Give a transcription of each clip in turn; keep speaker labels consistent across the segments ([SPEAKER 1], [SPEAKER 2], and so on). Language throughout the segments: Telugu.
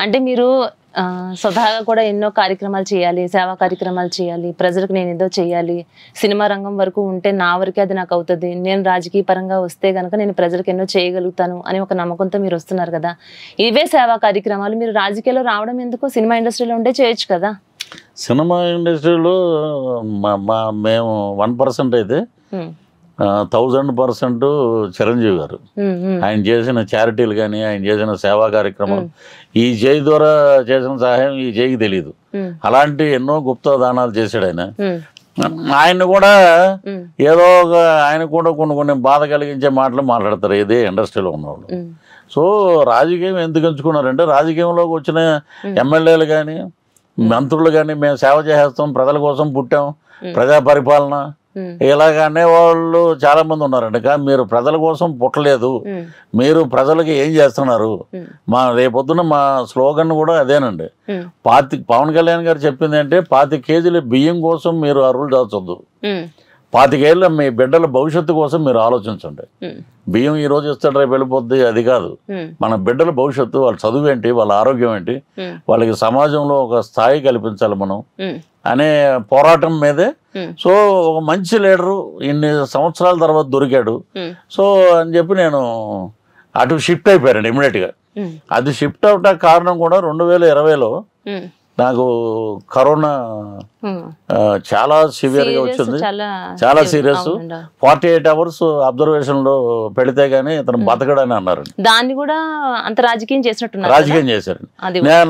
[SPEAKER 1] అంటే మీరు స్వతహాగా కూడా ఎన్నో కార్యక్రమాలు చేయాలి, సేవా కార్యక్రమాలు చేయాలి, ప్రజలకు నేను ఏదో చేయాలి, సినిమా రంగం వరకు ఉంటే నా వరకే అది నాకు అవుతుంది, నేను రాజకీయ పరంగా వస్తే కనుక నేను ప్రజలకు ఎన్నో చేయగలుగుతాను అని ఒక నమ్మకంతో మీరు వస్తున్నారు కదా. ఇవే సేవా కార్యక్రమాలు మీరు రాజకీయాల్లో రావడం ఎందుకు? సినిమా ఇండస్ట్రీలో ఉంటే చేయొచ్చు కదా.
[SPEAKER 2] సినిమా ఇండస్ట్రీలో మేము 1% అయితే 1000% చిరంజీవి గారు ఆయన చేసిన చారిటీలు కానీ ఆయన చేసిన సేవా కార్యక్రమం ఈ జై ద్వారా చేసిన సహాయం ఈ జైకి తెలియదు. అలాంటి ఎన్నో గుప్త దానాలు చేశాడు ఆయన. ఆయన కూడా ఏదో ఆయన కూడా కొన్ని బాధ కలిగించే మాటలు మాట్లాడతారు ఇదే ఇండస్ట్రీలో ఉన్నవాళ్ళు. సో రాజకీయం ఎందుకు ఎంచుకున్నారంటే రాజకీయంలోకి వచ్చిన ఎమ్మెల్యేలు కానీ మంత్రులు కానీ మేము సేవ చేసేస్తాం, ప్రజల కోసం పుట్టాం, ప్రజా పరిపాలన ఇలాగ అనేవాళ్ళు చాలా మంది ఉన్నారండి. కానీ మీరు ప్రజల కోసం పుట్టలేదు, మీరు ప్రజలకి ఏం చేస్తున్నారు. రేపొద్దున మా స్లోగన్ కూడా అదేనండి. పవన్ కళ్యాణ్ గారు చెప్పింది అంటే 25 కేజీల బియ్యం కోసం మీరు అరువులు దాచొద్దు, 25 ఏళ్ళ మీ బిడ్డల భవిష్యత్తు కోసం మీరు ఆలోచించండి. బియ్యం ఈ రోజు ఇస్తాడు రేపు వెళ్ళిపోద్ది అది కాదు. మన బిడ్డల భవిష్యత్తు, వాళ్ళ చదువు ఏంటి, వాళ్ళ ఆరోగ్యం ఏంటి, వాళ్ళకి సమాజంలో ఒక స్థాయి కల్పించాలి మనం అనే పోరాటం మీదే. సో ఒక మంచి లీడరు ఇన్ని సంవత్సరాల తర్వాత దొరికాడు. సో అని చెప్పి నేను అటు షిఫ్ట్ అయిపోయానండి ఇమీడియట్గా. అది షిఫ్ట్ అవడానికి కారణం కూడా 2020లో నాకు కరోనా చాలా సివియర్గా వచ్చింది, చాలా సీరియస్. 48 అవర్స్ అబ్జర్వేషన్లో పెడితే గానీ ఇతను బతకడని అన్నారు.
[SPEAKER 1] దాన్ని కూడా అంత రాజకీయం చేసినట్టు
[SPEAKER 2] రాజకీయం చేశారు.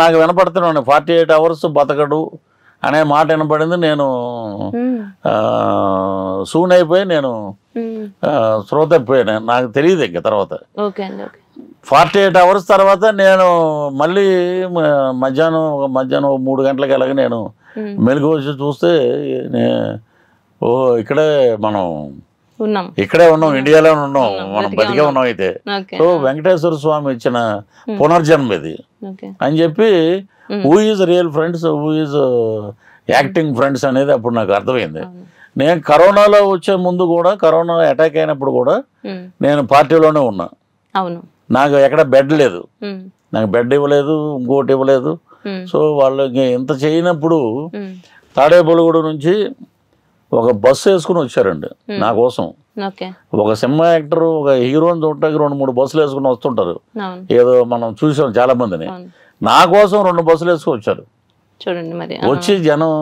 [SPEAKER 2] నాకు వినపడుతున్నాను 48 అవర్స్ బతకడు అనే మాట వినపడింది. నేను సూన్ అయిపోయి నేను శ్రోత అయిపోయాను. నాకు తెలియదు ఇంకా తర్వాత 48 అవర్స్ తర్వాత నేను మళ్ళీ మధ్యాహ్నం 3 గంటలకు అలాగే నేను మెలుగు వచ్చి చూస్తే ఇక్కడే మనం ఇక్కడే ఉన్నాం, ఇండియాలోనే ఉన్నాం, మనం బతికే ఉన్నాం. అయితే సో వెంకటేశ్వర స్వామి ఇచ్చిన పునర్జన్మ ఇది అని చెప్పి who is real friends, who is acting friends అనేది అప్పుడు నాకు అర్థమైంది. నేను కరోనాలో వచ్చే ముందు కూడా, కరోనా అటాక్ అయినప్పుడు కూడా నేను పార్టీలోనే ఉన్నా. నాకు ఎక్కడ బెడ్ లేదు, నాకు బెడ్ ఇవ్వలేదు, ఇంకోటి ఇవ్వలేదు. సో వాళ్ళకి ఇంత చేయనప్పుడు తాడేపల్లిగూడ నుంచి ఒక బస్సు వేసుకుని వచ్చారండి నా కోసం. ఒక సినిమా యాక్టర్ ఒక హీరోని చూడటానికి 2-3 బస్సులు వేసుకుని వస్తుంటారు. ఏదో మనం చూసాం చాలా మందిని. నా కోసం 2 బస్సులు వేసుకుని వచ్చారు. చూడండి మరి వచ్చి జనం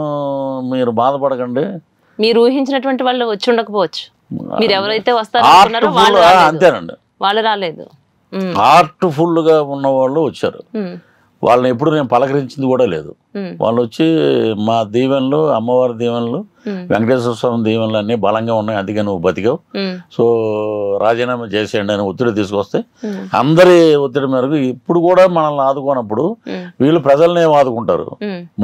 [SPEAKER 2] మీరు బాధపడకండి, మీరు ఊహించినటువంటి వాళ్ళు వచ్చి ఉండకపోవచ్చు, మీరు ఎవరైతే వస్తారో అంతేనండి, వాళ్ళు రాలేదు. హార్ట్ఫుల్గా ఉన్న వాళ్ళు వచ్చారు. వాళ్ళని ఎప్పుడు నేను పలకరించింది కూడా లేదు. వాళ్ళు వచ్చి మా దీవెనలు, అమ్మవారి దీవెనలు, వెంకటేశ్వర స్వామి దీవెనలు అన్నీ బలంగా ఉన్నాయి, అందుకే నువ్వు బతికావు, సో రాజీనామా చేసేయండి అని ఒత్తిడి తీసుకొస్తే అందరి ఒత్తిడి మేరకు ఇప్పుడు కూడా మనల్ని ఆదుకోనప్పుడు వీళ్ళు ప్రజలనే ఆదుకుంటారు,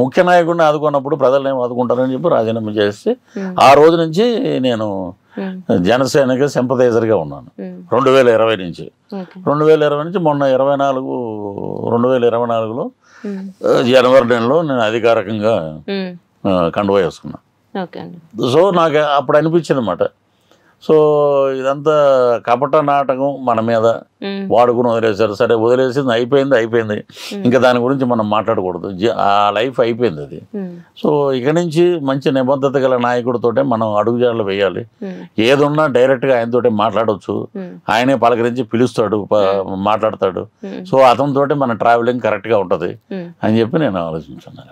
[SPEAKER 2] ముఖ్య నాయకుడిని ఆదుకున్నప్పుడు ప్రజలనే ఆదుకుంటారని చెప్పి రాజీనామా చేస్తే ఆ రోజు నుంచి నేను జనసేనకి సింపథైజర్గా ఉన్నాను 2020 నుంచి. 2020 నుంచి మొన్న 2024లో జనవరి నెలలో నేను అధికారికంగా కండువా వేసుకున్నా. సో నాకు అప్పుడు అనిపించింది అన్నమాట, సో ఇదంతా కపట నాటకం మన మీద వాడుకుని వదిలేశారు. సరే వదిలేసింది, అయిపోయింది, ఇంకా దాని గురించి మనం మాట్లాడకూడదు, ఆ లైఫ్ అయిపోయింది అది. సో ఇక నుంచి మంచి నిబద్ధత గల నాయకుడితోటే మనం అడుగుజాడలు వేయాలి. ఏదున్నా డైరెక్ట్గా ఆయనతోటే మాట్లాడవచ్చు, ఆయనే పలకరించి పిలుస్తాడు, మాట్లాడతాడు. సో అతనితోటి మన ట్రావెలింగ్ కరెక్ట్గా ఉంటుంది అని చెప్పి నేను ఆలోచించాను.